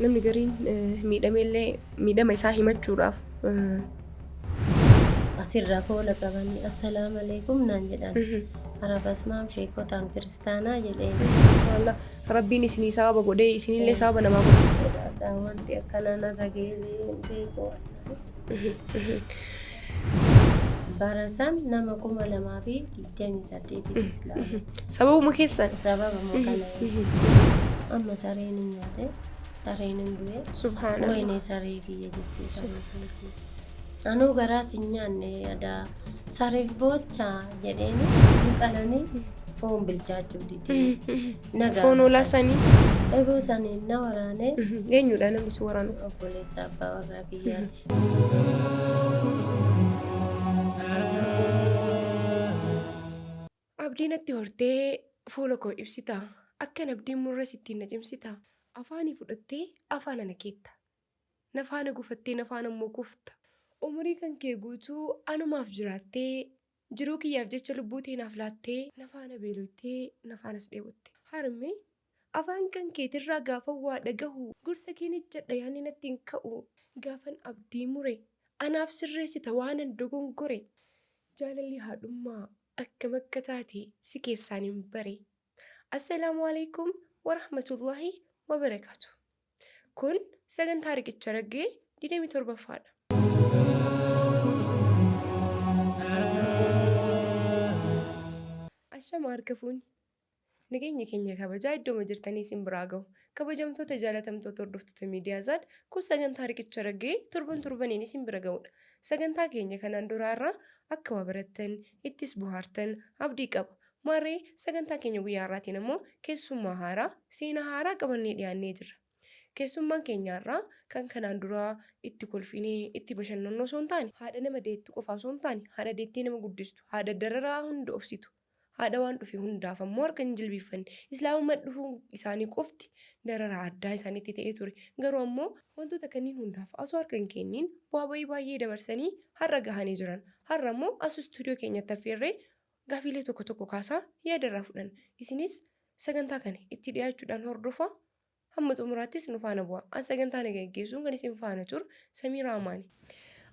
namni gariin miidhameellee miidhama isaa himachuudhaaf asirraa koola qabanii assalaamu alaikum naan jedhan arabas maam sheekotaan kiristaanaa jedheen wallah rabbiin isinii sababa godhee isinillee sababa namaa godhe sodaadhaa wanti akkanaa narra ga'ee beekoo barasan nama 2028 islaama sababuma keessan sababuma kana amma sareen hin nyaate sareen hin du'e subhaanallah wayne saree kiyya jettee saree anuu garaa sin nyaanne yaada sareef bocha jedheeni qalanii foon bilchaachuu didee foon olaasanii eeboo saniin na waraane eenyudha namni si waraanu obboleessa abbaa warraa kiyyaati. Abdiin natti hortee fuula koo ibsitaa akkan abdiin murra sittiin na cimsitaa afaanii fudhattee afaan ana keetta nafaana gufattee nafaan ammoo kufta umurii kan kee guutuu anumaaf jiraattee jiruu kiyyaaf jecha lubbuu teenaaf laattee nafaana beelottee nafaanas dheebotte harmee afaan kan keetirraa gaafa waa dhagahu gorsa keenichadha yaani natti hin ka'u gaafan abdii mure anaaf sirreessita waanan dogongore jaalalli haadhummaa akkam akka taate si keessaan hin bare. Assalaamu alaikum warahmatullahi wabarakaatu. Kun sagantaa riqicha raggee 27ffaadha. Ashama harka fuuni. Nageenya keenya kabajaa iddooma jirtanii isin biraa gahu. Kabajamtoota jaalatamtoota hordoftoota miidiyaa Zaad kun sagantaa riqicha raggee torbaniin isin bira gahudha. Sagantaa keenya kanaan duraarraa akka waa barattan ittis bohaartan abdii qaba. Maree sagantaa keenya guyyaa har'aatiin immoo keessummaa haaraa seenaa haaraa qabannee dhiyaannee jirra. Keessummaan keenyaarraa kan kanaan duraa itti kolfinee itti bashannannu osoo hin taane haadha nama deettu qofaa osoo hin taane haadha deettee nama guddistu haadha dararaa hunda obsitu. Haadha waan dhufe hundaaf ammoo harka hin jilbiiffanne islaamummaa dhufuu isaanii qofti dararaa addaa isaaniitti ta'ee ture garuu ammoo wantoota kanneen hundaaf osoo harka hin kenniin bu'aa bayii baay'ee dabarsanii har'a gahanii jiran har'a ammoo as istuudiyoo keenyatti affeerree gaafiilee tokko kaasaa yaadarraa fudhan isinis sagantaa kana itti dhiyaachuudhaan hordofaa hamma xumuraattis nu faana bu'a as sagantaa na gaggeessuun kan isin faana turu Samiraa Amaani.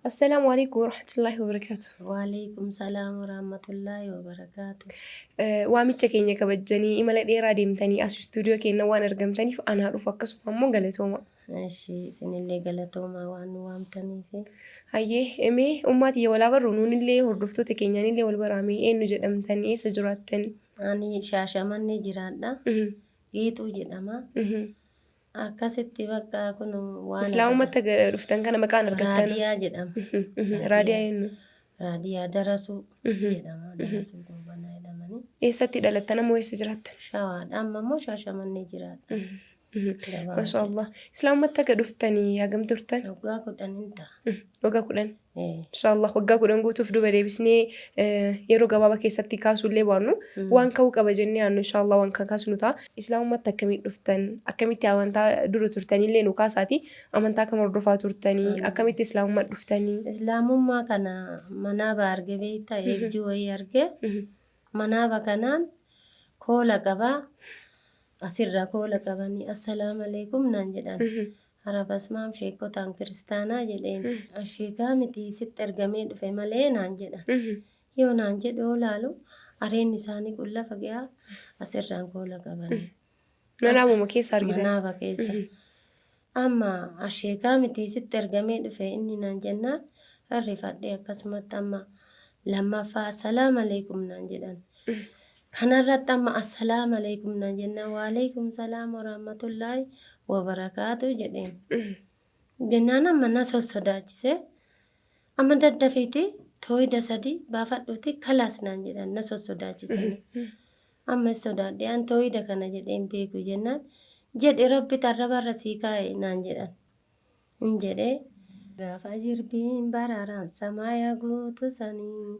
Assalaamu alaikum warahmatullahi wabarakaatu. Waalaikum salaam warahmatullahi wabarakaatu. Waamicha keenya kabajanii imala dheeraa deemtanii as istuudiyoo keenya waan argamtaniif anaa dhufu akkasuma ammoo galatooma. Isinillee galatooma waan nu waamtaniif. Hayyee emee ummaatii walaa barru nuunillee hordoftoota keenyaanillee wal baraamee eenyu jedhamtan eessa jiraattan? Ani Shaashamannee jiraadha. Geetuu jedhama. Akkasitti bakka kun waan islaamummaatti dhuftan kana maqaan argattan raadiyaa jedhama. Raadiyaa eenyu? Raadiyaa darasuu jedhama. Darasuu duubanaa jedhamani. Eessatti dhalattan ammoo eessa jiraattan? Shawaadha amma immoo Shaashamannee jiraadha. Mashallah. Islaamummaatti akka dhuftanii hagam turtan? Waggaa 10 ta'a. Waggaa 10. Inshallah waggaa 10 guutuuf duba deebisnee yeroo gabaabaa keessatti kaasuullee baannu waan ka'uu qaba jennee aannu inshallah waan kan kaasnu ta'a. Islaamummaatti akkamitti dhuftan? Akkamitti amantaa dura turtanillee nu kaasaati. Amantaa kam hordofaa turtanii? Akkamitti islaamummaa dhuftanii? Islaamummaa kana manaaba arge beektaa eebjii wayii arge manaaba kanaan koola qabaa asirraa koola qabanii assalaamu alaikum naan jedhan. Arabas maam sheekotaan kiristaanaa jedheen asheekaa miti sitti ergamee dhufe malee naan jedhan. Yoo naan jedhoo laalu areenni isaanii kun lafa gahaa asirraan koola qabanii. Manaabuma keessa argitan? Manaaba keessa. Amma asheekaa miti sitti ergamee dhufe inni naan jennaan harrifadhee akkasumatti amma lammaffaa assalaamu alaikum naan jedhan. Kanarratti amma assalaamu alaikum naan jennaan waalaikum salaam warahmatullahi wabarakaatu jedheen. Jennaan amma na sossodaachise amma daddafeeti tooyida 3 baafadhuuti kalaas naan jedhan na sossodaachisanii. Amma sodaadhee an tooyida kana jedheen beeku jennaan jedhe rabbi tarrabarra sii kaa'e naan jedhan. Hin jedhee gaafa jirbiin baraaraan samaaya guutu sanii.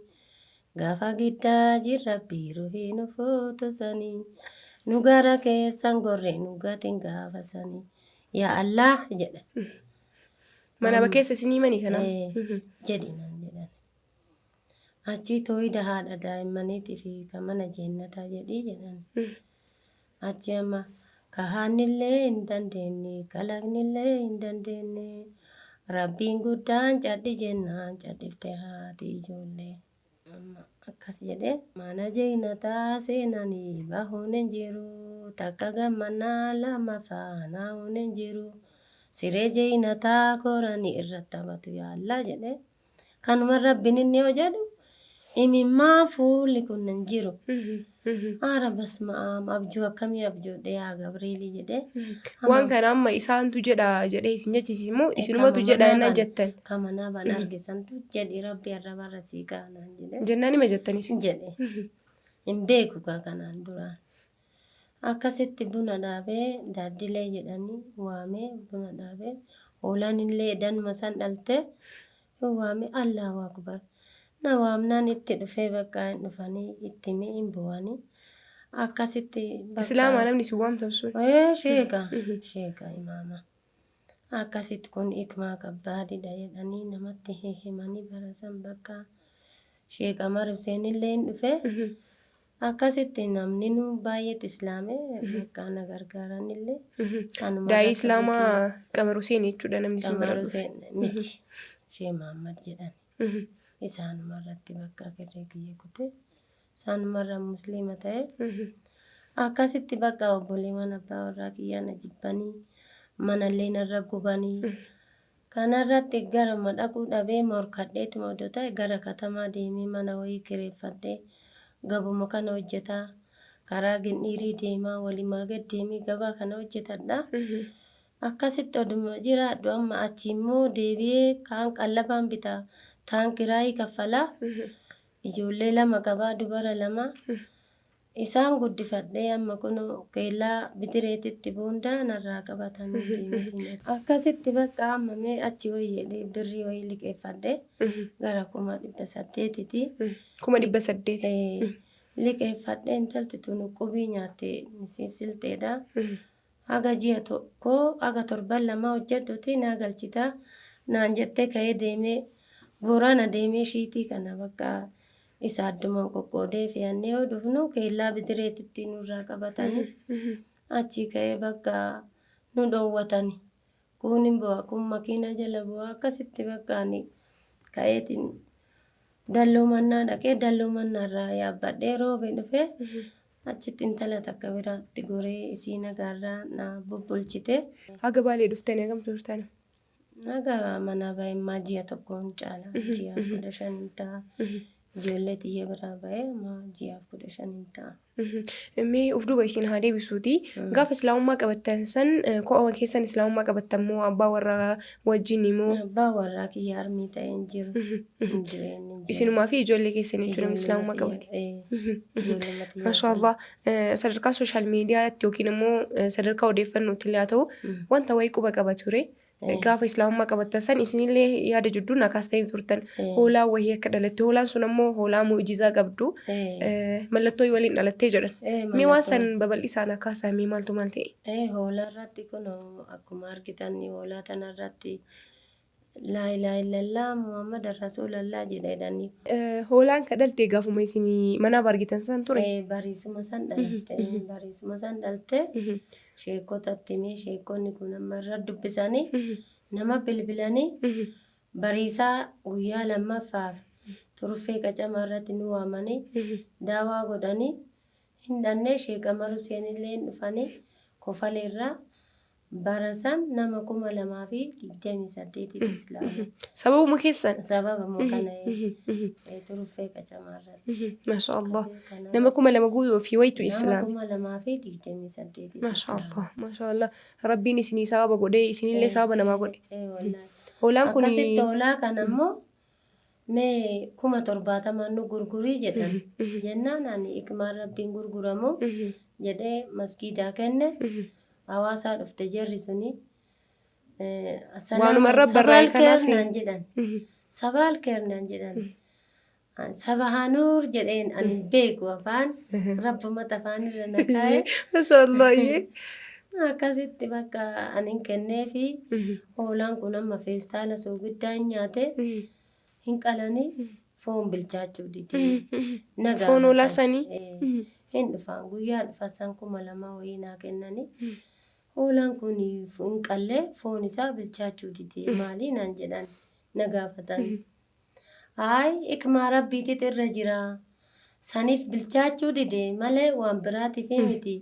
Gaafa giddaa jirra biiruu hin ufootu sanii nu gara keessan gorree nu gatiin gaafa sanii yaa Allah jedha. Manaaba keessa isinii manii kana? Jedhi naan jedhan. Achi tooyida haadha daa'immaniitii fi kan mana jeennataa jedhii jedhan. Achi amma kahanillee hin dandeenye kalaqnillee hin dandeenye rabbiin guddaan cadhi jennaan cadhifte haati ijoollee. Akkas jedhee mana jeenataa seenanii bahuun hin jiru takka gammannaa lama faana hin jiru siree jeenataa koranii irratti taphatu yaallaa jedhee kanuma rabbiin inni yoo jedhu imimmaa fuulli kun hin jiru. Haara basma'aam abjuu akkamii abjoodhe yaa Gabrielii jedhee. Waan kana amma isaantu jedha jedhee isin jechisiis moo isinumatu jedha na jettan? Kamana ban argisantu jedhi rabbi arrabarra sii kaanaan jedhee. Jennaan ima jettanis? Jedhe. Hin beeku kanaan duraan. Akkasitti buna dhaabee daaddilee jedhanii waamee buna dhaabee hoolaan illee danuma san dhalte waamee Allahu akbar. Na waamnaan itti dhufee bakka hin dhufanii itti mi'in bu'anii akkasitti bakka. Islaamaa namni si waamtan sun? Sheeka imaama. Akkasitti kun hikmaa kabbaadidha jedhanii namatti himanii barasan bakka Sheeka Umar Hussein illee hin dhufee akkasitti namni nu baay'eetti islaamee bakka na gargaaran illee. Daa'ii Islaamaa Qamar Hussein jechuudha namni sin bira dhufe. Miti Shee Mahammad jedhan. Isaanumarratti bakka firree kiyya kute isaanumarra musliima ta'e akkasitti bakka obboleewwan abbaa warraa kiyyaa na jibbanii manallee narra gubanii kanarratti gara dhaquu dhabee morkadheetuma odoo ta'e gara katamaa deemee mana wayii kireeffadhee gabuma kana hojjetaa karaa gindhiirii deemaa walimaa gad deemee gabaa kana hojjetadha. Akkasitti oduma jiraadhu amma achi immoo deebi'ee kaan qallabaan bitaa. Taan kiraayii kaffalaa ijoollee lama qabaa dubara lama isaan guddifadhee amma kun keellaa bidireetitti boondaa narraa qabatanii akkasitti bakka amma mee achi wayii birrii wayii liqeeffadhee gara 800ti. 800? Liqeeffadhee intalti tun qubii nyaattee misilteedha. Haga ji'a tokko haga torban lama hojjedhuuti naa galchitaa naan jettee ka'ee deemee. Boorana deemee shiitii kana bakka isa adduma qoqqoodee fe'annee yoo dhufnu keellaa bidireetitti nurraa qabatanii achi ka'ee bakka nu dhoowwatani. Kun hin bu'a kun makiina jala bu'a akkasitti bakka ani ka'eetiin dalloo mannaa dhaqee dalloo mannaarraa yaabbadhee roobee dhufee achitti intala takka biraatti goree isii nagaarraa na bubbulchite. Haga baalee dhuftanii hagam turtan? Naga mana baay'immaa ji'a tokkoon caala ji'a 15 ta'a. Ijoollee xiyya biraa ba'ee ji'a 15 ta'a. Mee of duuba isin haa deebisuuti. Gaafa islaamummaa qabattan san ko'ama keessan islaamummaa qabattan moo abbaa warraa wajjin moo? Abbaa warraa kiyya armii ta'e hin jiru. Isinumaa fi ijoollee keessan jechuudha islaamummaa qabate. Maashaallah sadarkaa sooshaal miidiyaatti yookiin immoo sadarkaa odeeffannootti illee haa ta'u wanta wayii quba qaba ture. Gaafa islaamummaa qabattan san isinillee yaada jidduu nakaas ta'ee turtan hoolaa wayii akka dhalatte hoolaan sun ammoo hoolaa mu'ujizaa qabdu mallattoo waliin dhalattee jedhan. Mee waan san babal'isaan akkaasaa mee maaltu maal ta'e? Hoolaa irratti kun akkuma argitan hoolaa tanarratti laa ilaaha illallah Muhammad rasuulallah jedhanii. Hoolaan ka dhalte gaafuma isin manaa argitan san ture? Bariisuma san dhalatte. Sheekotatti mee sheekonni kun amma irra dubbisanii nama bilbilanii bariisaa guyyaa lammaffaaf turuffee qacamaa irratti nu waamanii daawaa godhanii hin dhannee Sheek Umar Hussein illee dhufanii kofaleerraa barasan nama 2028 islaamu. Sababuma keessan? Sababuma kana turuffee qacamaa irratti. Maashaallah. Nama 2000 guutuu fi waytu islaam. Nama 2028. Maashaallah. Maashaallah. Rabbiin isinii sababa godhee isinillee sababa namaa godhe. Hoolaan kun akkasitti hoolaa kana immoo mee 70,000 nu gurgurii jedhan jennaan ani ikmaan rabbiin gurguramu jedhee maskiidaa kenne. Hawaasaa dhufte jarri suni waanuma irra barraa'e kanaaf sabaal keernaan jedhan sabahanuur jedheen ani beeku afaan rabbumata afaan irra naqaa'e masaallahi akkasitti bakka ani kennee fi hoolaan kun amma feestaala soogiddaa hin nyaate hin qalanii foon bilchaachuu diti foon hoolaa sanii hin dhufaan guyyaa dhufan kuma lama wayii naa kennani. Hoolaan kun hin qallee foon isaa bilchaachuu didee maalii naan jedhan na gaafatan. Hikmaa rabbiitit irra jira. Saniif bilchaachuu didee malee waan biraatiif miti.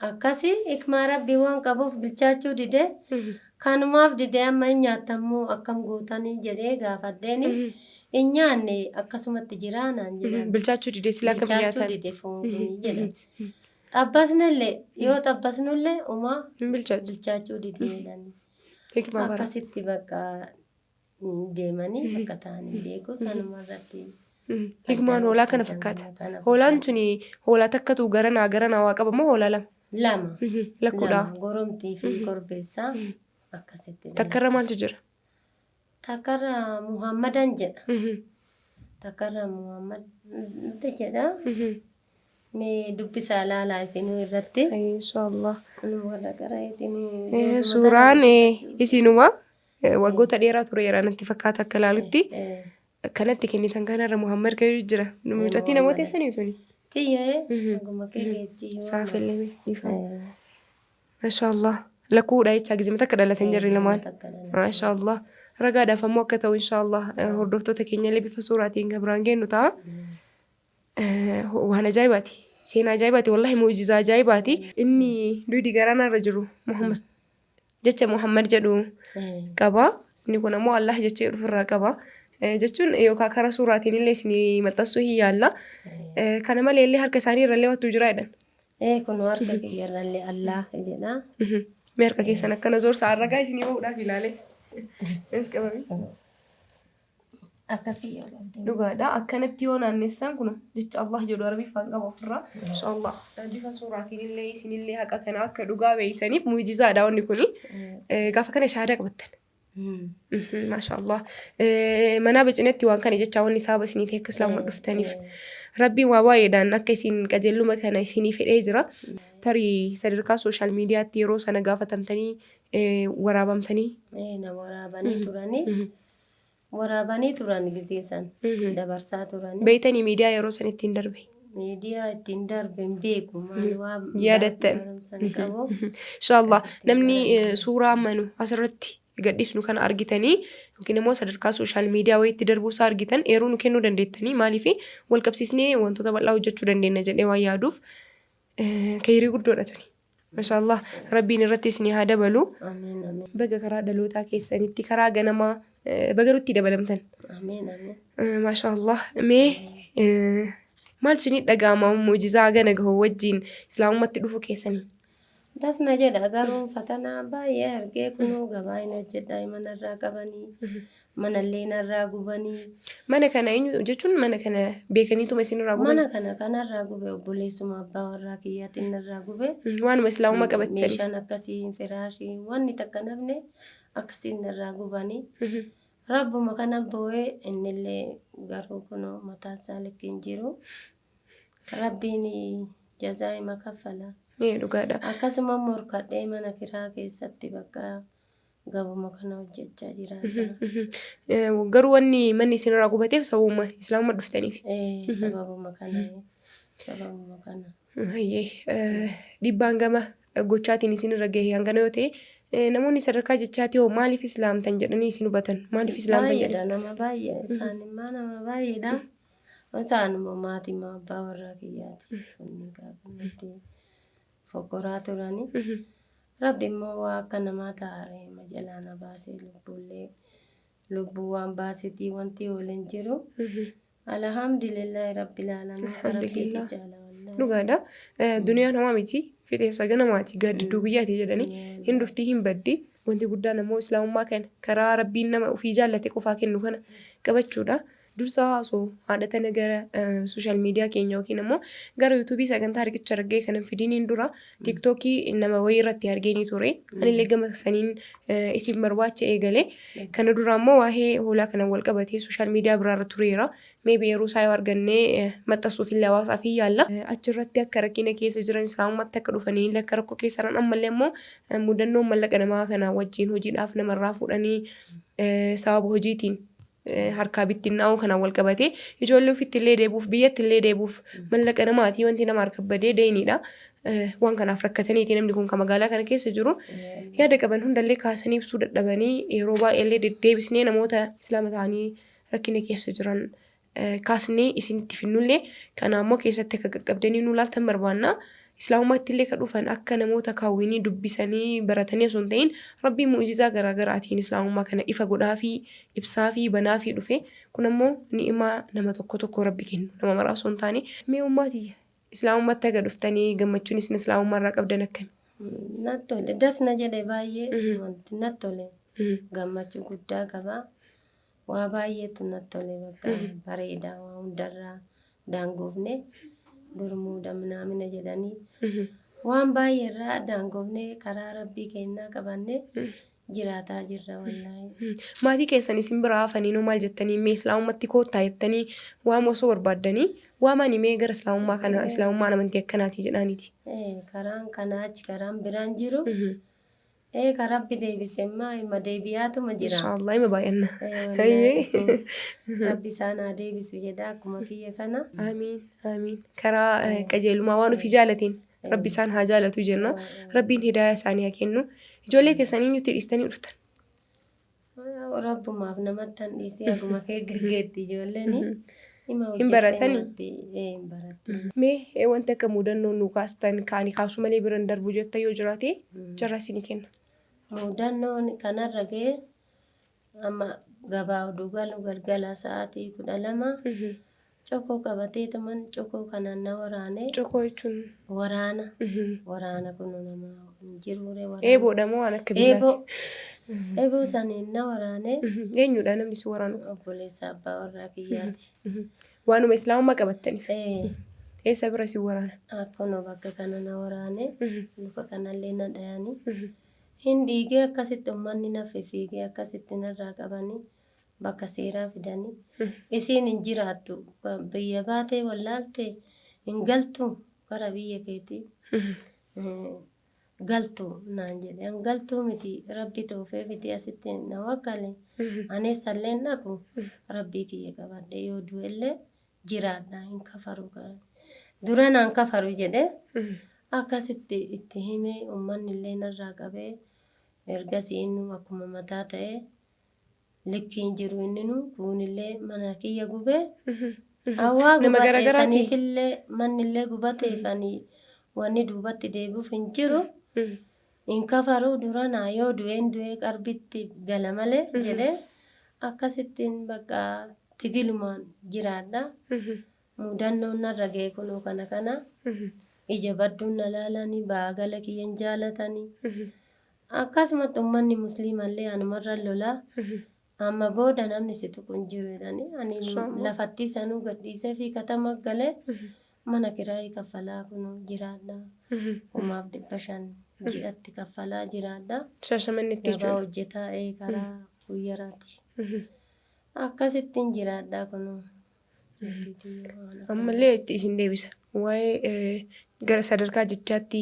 Akkasii hikmaa rabbii waan qabuuf bilchaachuu didee kanumaaf didee amma hin nyaatammoo akkam gootanii jedhee gaafadheeni. Hin nyaanne akkasumatti jira naan jedhan. Bilchaachuu didee silaa kam nyaatan? Bilchaachuu didee foon kun jedhan. Xabbasnillee yoo xabbasnullee umaa bilchaachuu didee jedhani. Akkasitti bakka deemanii akka ta'an hin beeku sanumarratti. Hikmaan hoolaa kana fakkaata. Hoolaan tuni hoolaa takkatu garanaa waa qaba moo hoolaa lama? Lama. Lakkuudha. Goromtii fi korbeessaa akkasitti. Takkarra maaltu jira? Takkarra Muhammadan jedha. Takkarra Muhammad jedha. Mee dubbisaa laalaa isinuu irratti. Inshallah. Warra garaa suuraan isinuma waggoota dheeraa tureera natti fakkaata akka ilaalutti. Kanatti kennitan kanarra Muhammad Kadir jira. Mucattii namoota eessanii tuni? Tiyyee. Aguma killeetti. Saafillee dhiifa. Mashallah. Lakkuudha jecha gizimata akka dhalatan jirri lamaan. Mashallah. Ragaadhaaf ammoo akka ta'u inshallah hordoftoota keenyallee bifa suuraatiin biraan geennu ta'a. Waan ajaa'ibaati. Seenaa ajaa'ibaati. Wallahi muujizaa ajaa'ibaati. Inni duydi garaanarra jiru Muhammad. Jecha Muhammad jedhu qaba. Inni kun ammoo Allah jecha jedhu ofirraa qaba. Jechuun yookaan karaa suuraatiin illee isinii maxxansuu hin yaalla. Kana malee illee harka isaanii irrallee wattuu jira jedhan. Kun harka kiyyarrallee Allah jedha. Mee harka keessan akkana zoorsa ragaa isinii bahuudhaaf ilaalee. Ees qabami. Akkasii yoo qabdi. Dhugaadha. Akkanatti yoo naannessan kun jecha Allah jedhu arabiffaan qaba ofirraa. Inshallah. Bifa suuraatiin illee isinillee haqa kana akka dhugaa beeytaniif muujizaadha wanni kuni. Gaafa kana shahaadaa qabattan. Mashallah. Manaa bacinetti waan kana jecha wanni saaba isinii ta'e akka islaama dhuftaniif. Rabbiin waa baay'eedhaan akka isin qajeeluma kana isinii fedhee jira. Tarii sadarkaa sooshaal miidiyaatti yeroo sana gaafatamtanii waraabamtanii. Na waraabanii turanii. Waraabanii turan gizeessan dabarsaa turanii. Beeytanii miidiyaa yeroo san ittiin darbe. Miidiyaa ittiin darbe hin beeku maal waa yaadattan. Inshallah namni suuraa manu asirratti gadhiisnu kana argitanii yookiin immoo sadarkaa sooshaal miidiyaa wayiitti darbuusaa argitan eeruu nu kennuu dandeettanii maaliif wal qabsiisnee wantoota bal'aa hojjechuu dandeenya jedhee waan yaaduuf kayrii guddoodha tuni. Mashallah rabbiin irratti isinii haa dabalu. Baga karaa dhalootaa keessanitti karaa ganamaa bagarutti dabalamtan. Mashallah mee maal isinii dhaga'ama muujizaa gana gahoo wajjiin islaamummaatti dhufu keessanii? Dasna jedha garuu fatanaa baay'ee argee kunuu gabaa hin hojjedha manarraa qabanii manallee narraa gubanii. Mana kana eenyu jechuun mana kana beekaniituma isinirraa guban? Mana kana kanarraa gube obboleessuma abbaa warraa kiyyaatiin narraa gube. Waanuma islaamummaa qabattanii. Meeshaan akkasii firaashii wanni takka namne akkasiin narraa gubanii. Rabbuma kana boo'ee innillee garuu kunoo mataan isaa likkiin jiru. Rabbiin jazaa'ima kaffala. Dhugaadha. Akkasuma morkadhee mana kiraa keessatti bakka gabuma kana hojjechaa jiraata. Garuu wanni manni isinirraa gubateef sababuma islaamummaa dhuftaniif. Sababuma kana. Sababuma kana. Dhiibbaan gama gochaatiin isinirra gahee hangana yoo ta'e namoonni sadarkaa jechaati hoo maaliif islaamtan jedhanii isin hubatan? Maaliif islaamtan jedhan? Nama baay'ee isaanimmaa nama baay'eedha. Isaanuma maatii abbaa warraa kiyyaati. Kunni gaafannatti. Fokoraa turanii rabbi immoo waa akka namaa taa'ee majalaa baasee lubbuu waan baasetii wanti oolan jiru. Alhamdulillahi rabbil aalamiin rabbiitti jaalawalla. Dhugaadha. Duniyaan hamaa miti fixeensa ganamaati gaaddiduu guyyaati jedhanii hin dhuftii hin baddi. Wanti guddaan ammoo islaamummaa kana karaa rabbiin nama ofii jaallate qofaa kennu kana qabachuudha. Dursa haasoo haadhatana gara sooshaal miidiyaa keenya yookiin ammoo gara yuutuubii sagantaa riqicha argee kanan fidiiniin dura tiiktookii nama wayii irratti argeenii ture. Anillee gama saniin isin barbaacha eegale. Kana dura ammoo waa'ee hoolaa kanan wal qabatee sooshaal miidiyaa biraarra tureera. Meebii yeroo isaa yoo argannee maxxansuuf illee hawaasaaf hin yaalla. Achirratti akka rakkina keessa jiran islaamummaatti akka dhufanii akka rakkoo keessa jiran ammallee ammoo mudannoo mallaqa namaa kana wajjin hojiidhaaf namarraa fuudhanii sababa hojiitiin harkaa bittinnaa'uu kanaan wal qabatee ijoollee ofitti illee deebuuf biyyatti illee deebuuf mallaqa namaatii wanti nama harka badee deeniidha. Waan kanaaf rakkataniiti namni kun kan magaalaa kana keessa jiru yaada qaban hundallee kaasanii ibsuu dadhabanii yeroo baay'eellee deddeebisnee namoota islaama ta'anii rakkina keessa jiran kaasnee isinitti finnullee kana ammoo keessatti akka qaqqabdanii nu laaltan barbaanna. Islaamummaatti illee kan dhufan akka namoota kaawwinii dubbisanii baratanii osoo hin ta'in rabbiin mu'ujizaa garaagaraatiin islaamummaa kana ifa godhaa fi ibsaa fi banaa fi dhufe kun ammoo ni'imaa nama tokko rabbi kennu nama maraa osoo hin taane mee ummaatii islaamummaatti aga dhuftanii gammachuun isin islaamummaa irraa qabdan akkami? Natti tole dasna jedhe baay'ee wanti natti tole gammachuu guddaa qaba waa baay'eetu natti tole bakka bareedaa waa hundarraa daangoofne durmuudha minaamina jedhanii waan baay'eerraa daangoofne karaa rabbii kennaa qabanne jiraataa jirra wallaahi. Maatii keessan isin biraa hafanii noo maal jettanii mee islaamummatti koottaa jettanii waam osoo barbaaddanii waamani mee gara islaamummaa kana islaamummaan amantii akkanaati jedhaniiti. Karaan kanaa achi karaan biraan jiru. Karabbi deebisemmaa ima deebiyaatuma jira. Inshaallah ima baay'anna. Rabbi isaan haa deebisu jedha akkuma kiyya kana. Amiin. Karaa qajeelumaa waan ofii jaalateen rabbi isaan haa jaalatu jenna. Rabbiin hidaaya isaanii haa kennu. Ijoollee teessanii nuti dhiistanii dhuftan. Rabbumaaf namatti han dhiisee akkuma kee gaggeetti ijoolleen. Hin baratanii. Mee wanti akka mudannoo nu kaastan kaanii kaasuu malee biran darbu jetta yoo jiraate jarraa isin kenna. Mudannoon kanarra ga'e amma gabaa oduu galu galgala sa'aatii 12 cokoo qabatee tuman cokoo kanaan na waraane. Cokoo jechuun waraana kun nama jiruure waraana. Eeboodha moo waan akka biraati? Eeboo saniin na waraane. Eenyudha namni si waraanu? Obboleessa abbaa warraa kiyyaati. Waanuma islaamummaa qabattaniif. Eessa bira si waraana? Akkuma bakka kana na waraane. Luka kanallee na dhayanii. Hin dhiigee akkasitti uummanni naffi fiigee akkasitti narraa qabanii bakka seeraa fidanii. Isiin hin jiraattu biyya baatee wallaaltee hin galtu gara biyya keetii. Galtu naan jedhe an galtuu miti rabbi toofee fiti asitti na wakkale aneessallee dhaqu rabbii kiyya qabadhe yoo du'ellee jiraadha hin kafaru dura naan kafaru jedhe akkasitti itti hime uummanni illee narraa qabee ergasii inni akkuma mataa ta'e likkiin jiru inni nu kuunillee mana kiyya gubee hawaa gubatee saniifillee mannillee gubateefanii wanni duubatti deebiif hin jiru. In kafaru dura naa yoo du'ee qarbitti gala malee jedhee akkasittiin bakka tigilumaan jiraadha. Mudannoon narra ga'e kunuu kana ija badduun na laalanii baagala kiyyan jaalatanii. Akkasumatti uummanni musliimallee anumarra lolaa. Amma booda namni si tuqun jiru jedhanii ani lafatti sanuu gadhiisee fi katama galee. Mana kiraayii kaffalaa kunuu jiraadha. 500 ji'atti kaffalaa jiraadha. Shashamannetti jechuudha. Gabaa hojjetaa karaa guyyaraati. Akkasittiin jiraadha kunuu. Ammallee itti isin deebisa. Waa'ee gara sadarkaa jechaatti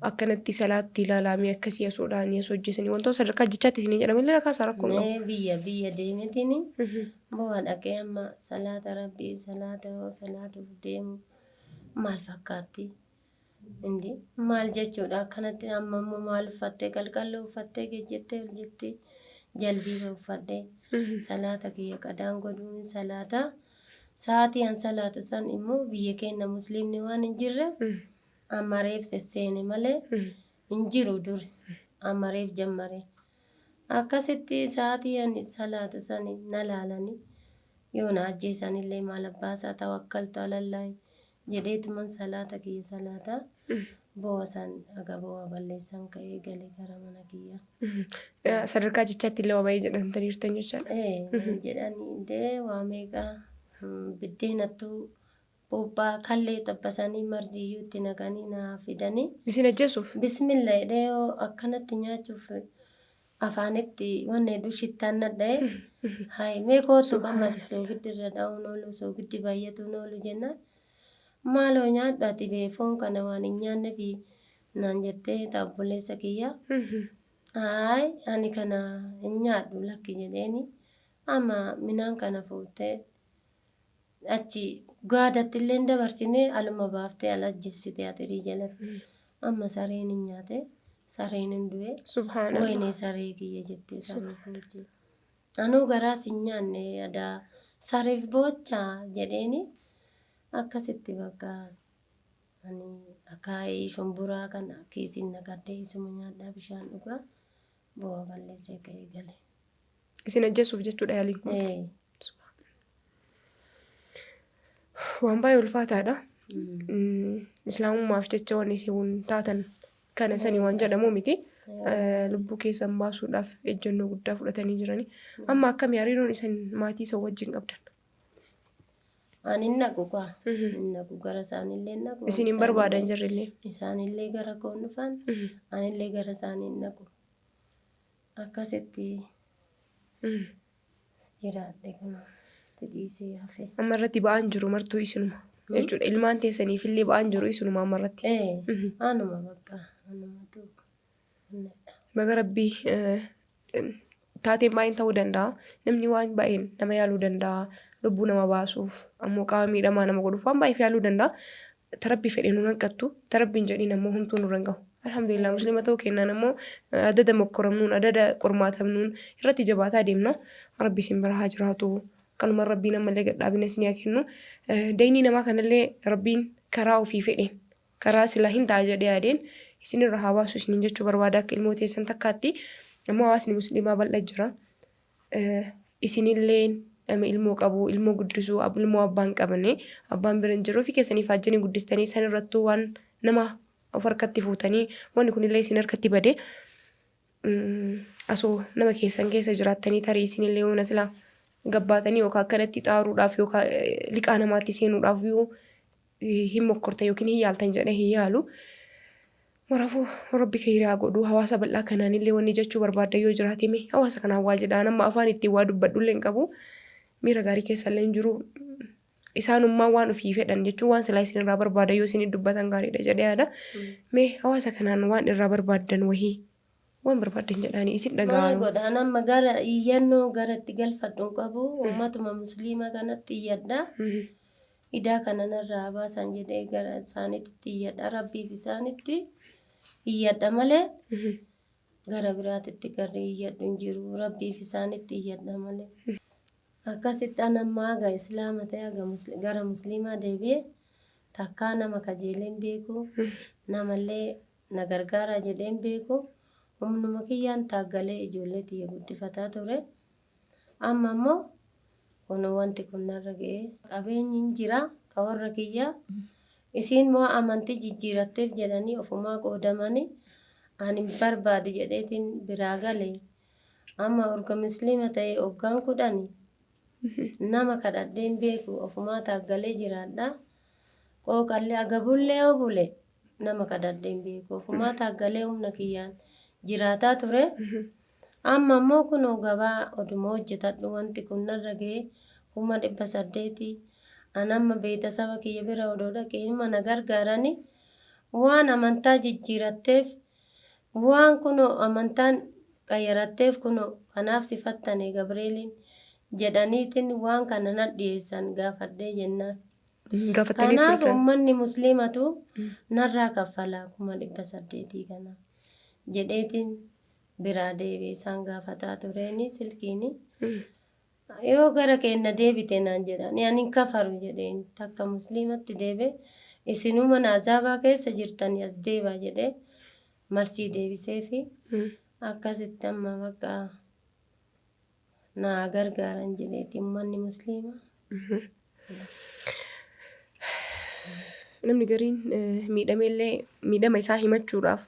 akkanatti salaatti ilaalamee akkasii asoodhaan as hojjesanii wantoota sadarkaa jechaatti isin jedhamallee rakaasaa rakkoon qabu. Biyya deemetini bo'aa dhaqee amma salaata rabbii salaata deemu. Maal fakkaatti? Indi maal jechuudha akkanatti amma immoo maal uffattee qalqalloo uffattee geejjettee ol jettee jalbii uffattee salaata kiyya qadaan godhuun salaata sa'aatii an salaata san immoo biyya keenya musliimni waan hin jirreef amma reef sesseene malee hin jiru dur amma reef jammare akkasitti sa'aatii an salaata san na laalanii yoo na ajjeesanillee maal abbaasaa tawakkaltu alallaahi. Jedheetuman salaata kiyya salaata boosan aga boo'a balleessan ka'ee galee gara mana kiyya. Sadarkaa jechaatti illee wabayii jedhamtanii jirtan jechaadha. Jedhanii waa meeqaa biddeenattuu buuphaa kallee tabbasanii marjiyyuu itti naqanii naa fidanii. Isin ajjeesuuf? Bismillah jedhee akkanatti nyaachuuf afaanitti wanne dushittaan nadha'e. Hayi meekootu qammasi soogiddirra dha'uun oolu soogiddi baay'atuun oolu jennaan. Maaloo nyaadhaati beefoon kana waan hin nyaanne fi naan jettee obboleessa kiyya. Ani kana hin nyaadhu lakki jedheeni Amma minaan kana fuutee achi gaadatti illee dabarsinee aluma baaftee ala jissitee atirii jalatti. Amma sareen hin nyaate sareen hin du'e Subhaanallah. wayinee saree kiyya jettee saree fuuti. Anuu garaas hin nyaanne yaada sareef boocha jedheeni akkasitti bakka ani akaayii shumburaa kana kiisiin naqadhee isuma nyaadhaa bishaan dhugaa bu'aa balleessee ka'ee gale. Isin ajjeesuuf jechuudha yaaliin kun. Eh, Waan baay'ee ulfaataadha. Islaamummaaf jecha waan isin taatan kana sanii waan jedhamu miti. Lubbuu keessan baasuudhaaf ejjennoo guddaa fudhatanii jiranii. Amma akkami hariiroon isin maatii isa wajjin qabdan? Ani hin naqu kaa. Hin naqu gara isaaniillee hin naqu. Isin hin barbaadan jirrillee? Isaanillee gara koo hin dhufan. Anillee gara isaanii hin naqu. Akkasitti jiraadhe kana dhiisee hafe. Amma irratti ba'aan jiru martuu isinuma. Jechuudha ilmaan teessaniif illee ba'aan jiru isinuma amma irratti. Anuma bakka anumatu. Baga rabbii taateen baay'een ta'uu danda'a. Namni waan baay'een nama yaaluu danda'a. Lubbuu nama baasuuf ammoo qaama miidhamaa nama godhuuf waan baay'eef yaaluu danda'a. Tarabbii fedhee nu hanqattu. Tarabbiin jedhiin ammoo humtuu nu rangahu. Alhamdulillah musliima ta'uu kennaan ammoo adada mokkoramnuun adada qormaatamnuun irratti jabaataa deemna. Rabbi isin bira haa jiraatu. Kanuma rabbiin ammallee gadhaabina isin haa kennu. Daynii namaa kanallee rabbiin karaa ofii fedheen karaa silaa hin ta'a jedhee yaadeen isinirra haa baasu isiniin jechuu barbaada akka ilmoo teessan takkaatti. Ammoo hawaasni musliimaa bal'aa jira. Isinillee ilmoo qabu ilmoo guddisuu ilmoo abbaan qabane abbaan bira hin jiru ofii keessanii faajjanii guddistanii san irrattuu waan nama of harkatti fuutanii wanni kunillee isin harkatti bade asoo nama keessan keessa jiraattanii tarii isinillee yoona silaa gabbaatanii yookaan akkanatti xaaruudhaaf yookaan liqaa namaatti seenuudhaaf yoo hin mokkortan yookiin hin yaaltan jedhee hin yaalu. Maraafuu rabbi keeriyaa godhu hawaasa bal'aa kanaanillee wanni jechuu barbaadda yoo jiraate mee hawaasa kanaan waa jedhaan amma afaan ittiin waa dubbadhullee hin qabu. Miira gaarii keessallee hin jiru. Isaanummaa waan ofii fedhan jechuun waan silaa isin irraa barbaada yoo isin dubbatan gaariidha jedhee yaada. Mee hawaasa kanaan waan irraa barbaaddan wahii waan barbaaddan jedhaanii isin Maal dhaga'an. godhaan amma gara iyyannoo gara itti galfadhu hin qabu uummatuma musliimaa kanatti iyyadha. Idaa kananarraa baasan jedhee gara isaaniitti iyyadha rabbiif isaanitti iyyadha malee gara biraatitti garri iyyadhu hin jiru rabbiif isaanitti iyyadha malee. Akkasitti anammaa aga islaama ta'e aga gara musliimaa deebi'e takkaa nama kajeeleen beeku namallee na gargaara jedheen beeku humnuma kiyyaan taaggalee ijoollee tiyya guddifataa ture. Amma immoo kun wanti kun narra ga'e qabeenyi hin jira ka warra kiyya isiin moo amantii jijjiiratteef jedhanii ofumaa qoodamanii ani barbaadu jedheetiin biraa galee amma orga musliima ta'e hoggaan 10 nama kadhadheen beeku ofumaa taaggalee jiraadha. Qooqallee agabullee obule nama kadhadheen beeku ofumaa taaggalee humna kiyyaan jiraataa ture. Amma immoo kun gabaa oduma hojjetadhu wanti kun narra ga'e 800 anamma beetasaba kiyya bira odoo dhaqee ilma na gargaarani waan amantaa jijjiiratteef waan kuno amantaan qayyaratteef kuno kanaaf sifattane Gabreeliin jedhaniitiin waan kana na dhiyeessan gaafadhee jennaan. Gaafatanii Kanaaf turtan. uummanni musliimatu narraa kaffalaa 800 kana jedheetiin biraa deebi'ee isaan gaafataa tureeni silkiini. Yoo gara keenya deebite naan jedhan ani hin kafaru jedheen takka musliimatti deebi'e isinuma naazaabaa keessa jirtanii as deebaa jedhee marsii deebisee fi akkasitti amma bakka naa gargaaran jedheeti uummanni musliimaa. Namni gariin miidhameellee miidhama isaa himachuudhaaf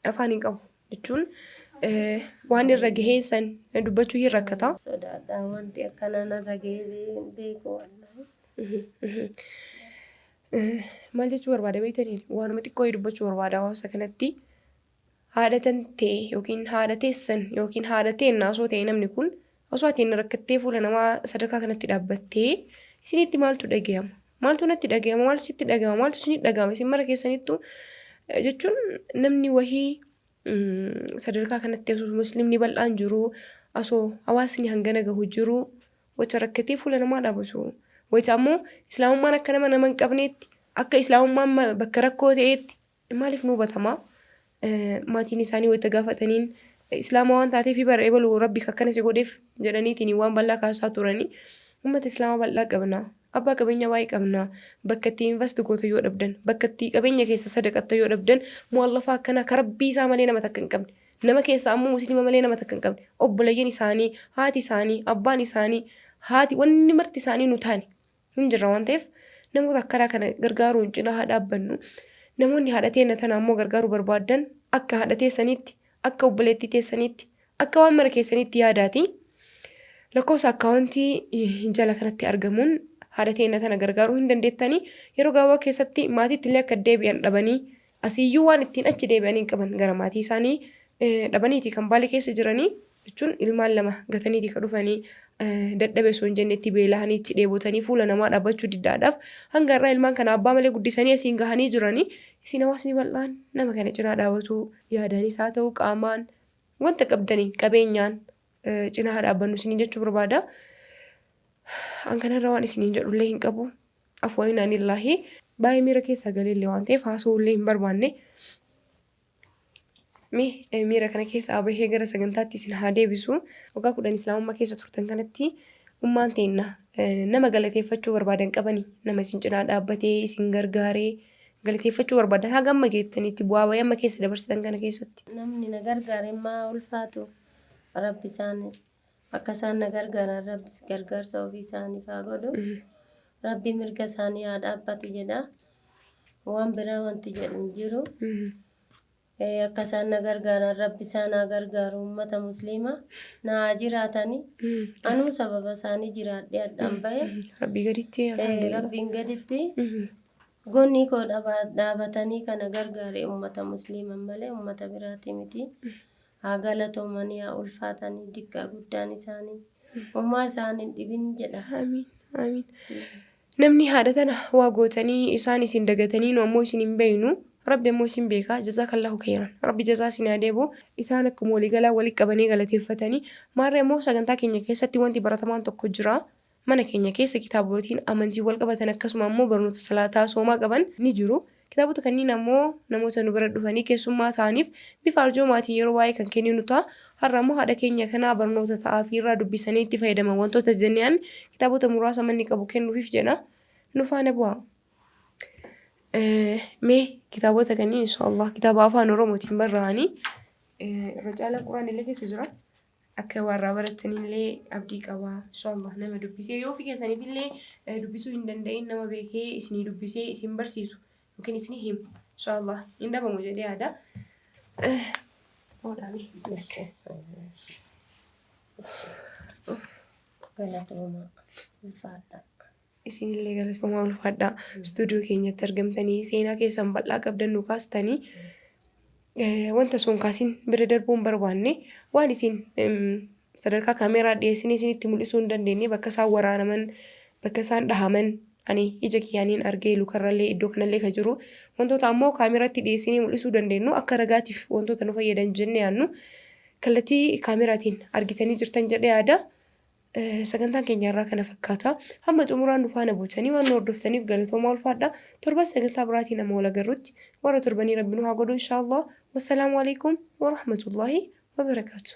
afaan hin qabu jechuun waan irra gaheessan dubbachuu hin rakkata. Sodaadhaa wanti akkanaa narra gahee beeku wallahi. Maal jechuu barbaada beektanii waanuma xiqqoo dubbachuu barbaada hawaasa kanatti haadha ta'e yookiin haadha teessan yookiin haadha teennaa osoo ta'e namni kun osoo atiin rakkattee fuula namaa sadarkaa kanatti dhaabbattee isinitti maaltu dhagahama? Maaltu natti dhagahama? Maal sitti dhagahama? Maaltu isinitti dhagahama? Isin mara keessanittu jechuun namni wahii sadarkaa kanatti muslimni bal'aan jiru asoo hawaasni hangana gahu jiru wacha rakkatee fuula namaa dhaabatu. Wacha ammoo islaamummaan akka nama hin qabneetti akka islaamummaan bakka rakkoo ta'eetti maaliif nu hubatamaa? Maatiin isaanii wayita gaafataniin islaama waan taateef bara ebalu rabbi akkana si godheef jedhaniitiin waan bal'aa kaasaa turanii ummata islaamaa bal'aa qabna. Abbaa qabeenya baay'ee qabna. Bakka itti invest goota yoo dhabdan, bakka itti qabeenya keessa sadaqatta yoo dhabdan, mu'allafaa akkana ka rabbii isaa malee nama takka hin qabne. Nama keessa ammoo musliima malee nama takka hin qabne. Obboleeyyan isaanii, haati isaanii, abbaan isaanii, haati wanni marti isaanii nu taane hin jirra waan ta'eef namoota akkanaa kana gargaaruun cinaa haa dhaabbannu. Namoonni haadha teenya tana ammoo gargaaruu barbaadan akka haadha teessaniitti, akka obboleettii teessaniitti, akka waan mara keessaniitti yaadaati. Lakkoofsa akkaawuntii jala kanatti argamuun haadha teenya tana gargaaruu hin dandeettanii yeroo gabaabaa keessatti maatiitti illee akka deebi'an dhabanii asiyyuu waan ittiin achi deebi'anii qaban gara maatii isaanii dhabaniiti kan baalee keessa jiranii jechuun ilmaan lama gataniiti kan dhufanii dadhabee osoo hin jenne itti beela'anii itti dheebotanii fuula namaa dhaabbachuu diddaadhaaf hanga irraa ilmaan kana abbaa malee guddisanii asiin gahanii jiranii isin hawaasni bal'aan nama kana cinaa dhaabatu yaadaniis haa ta'u qaamaan wanta qabdanii qabeenyaan cinaa dhaabbannu isinii jechuu barbaada. Ankanarra waan isiniin jedhullee hin qabu. Afwaayinaan illaahi baay'ee miira keessa galeellee waan ta'eef haasa'ullee hin barbaanne. Miira kana keessa bahee gara sagantaatti isin haa deebisu. Waggaa 10 islaamummaa keessa turtan kanatti ummaan teenna nama galateeffachuu barbaadan qabanii nama isin cinaa dhaabbatee isin gargaaree galateeffachuu barbaadan haga amma geettanitti bu'aa bayii amma keessa dabarsitan kana keessatti. Namni na gargaare maa ulfaatu rabbi isaanii akka isaan na gargaaran rabbi gargaarsa ofii isaaniif haa godhu. Rabbi mirga isaanii haa dhaabbatu jedha. Waan biraa wanti jedhu hin jiru. Akka isaan na gargaaran rabbi isaan haa gargaaru uummata musliimaa na haa jiraatanii. Anuu sababa isaanii jiraadhee addaan bahe. Rabbii gaditti Rabbiin gaditti gonni koo dhaabatanii kana gargaare uummata musliimaa malee uummata biraati miti. Haa galatoomanii haa ulfaatanii dikkaa guddaan isaanii uumaa isaanii dhibin jedha. Amiin. Amiin. Namni haadha tana waa gootanii isaan isin dagatanii nu ammoo isin hin beeynu. Rabbi ammoo isin beeka. Jazaakallahu khairan. Rabbi jazaa isin haa deebisu. Isaan akkuma walii galaa walii qabanii galateeffatanii. Maarree ammoo sagantaa keenya keessatti wanti baratamaan tokko jira. Mana keenya keessa kitaabotiin amantii wal qabatan akkasuma ammoo barnoota salaataa soomaa qaban ni jiru. Kitaabota kanneen ammoo namoota nu bira dhufanii keessummaa ta'aniif bifa arjoomaatiin yeroo waa'ee kan kenninu ta'a. Har'a ammoo haadha keenya kanaa barnoota ta'aa fi irraa dubbisanii itti fayyadaman wantoota jenneen kitaabota muraasa manni qabu kennuufiif jedha. Nu faana bu'aa. Mee kitaabota kanneen inshallah kitaaba afaan oromootiin barraa'anii irra caalaa quraan illee keessa jira. Akka warraa barattanillee abdii qaba inshallah nama dubbisee yoo ofii keessaniif illee dubbisuu hin danda'in nama beekee isinii dubbisee isin barsiisu. Mungkin di sini him, insyaallah. Indah mau jadi ada. Oh, dah ni. Galatooma ulfaadha. Isinillee galatooma ulfaadha. Stuudiyoo keenyatti argamtanii seenaa keessan bal'aa qabdan nu kaastanii wanta sun kaasin bira darbuun barbaanne waan isin sadarkaa kaameeraa dhiyeessinii isinitti mul'isuu hin dandeenye bakka isaan waraanaman bakka isaan dhahaman ani ija kiyyaaniin argee lukarrallee iddoo kanallee kan jiru wantoota ammoo kaameeraatti dhiyeessinii mul'isuu dandeenyu akka ragaatiif wantoota nu fayyadan jennee yaadnu kallattii kaameeraatiin argitanii jirtan jedhee yaada. Sagantaan keenya irraa kana fakkaata. Hamma xumuraan nu faana buutanii waan nu hordoftaniif galatooma ulfaadha. Torban sagantaa biraatiin nama wal agarrutti warra torbanii rabbi nu haa godhu inshaallah. Wassalaamu alaikum wa rahmatullahi wa barakaatuh.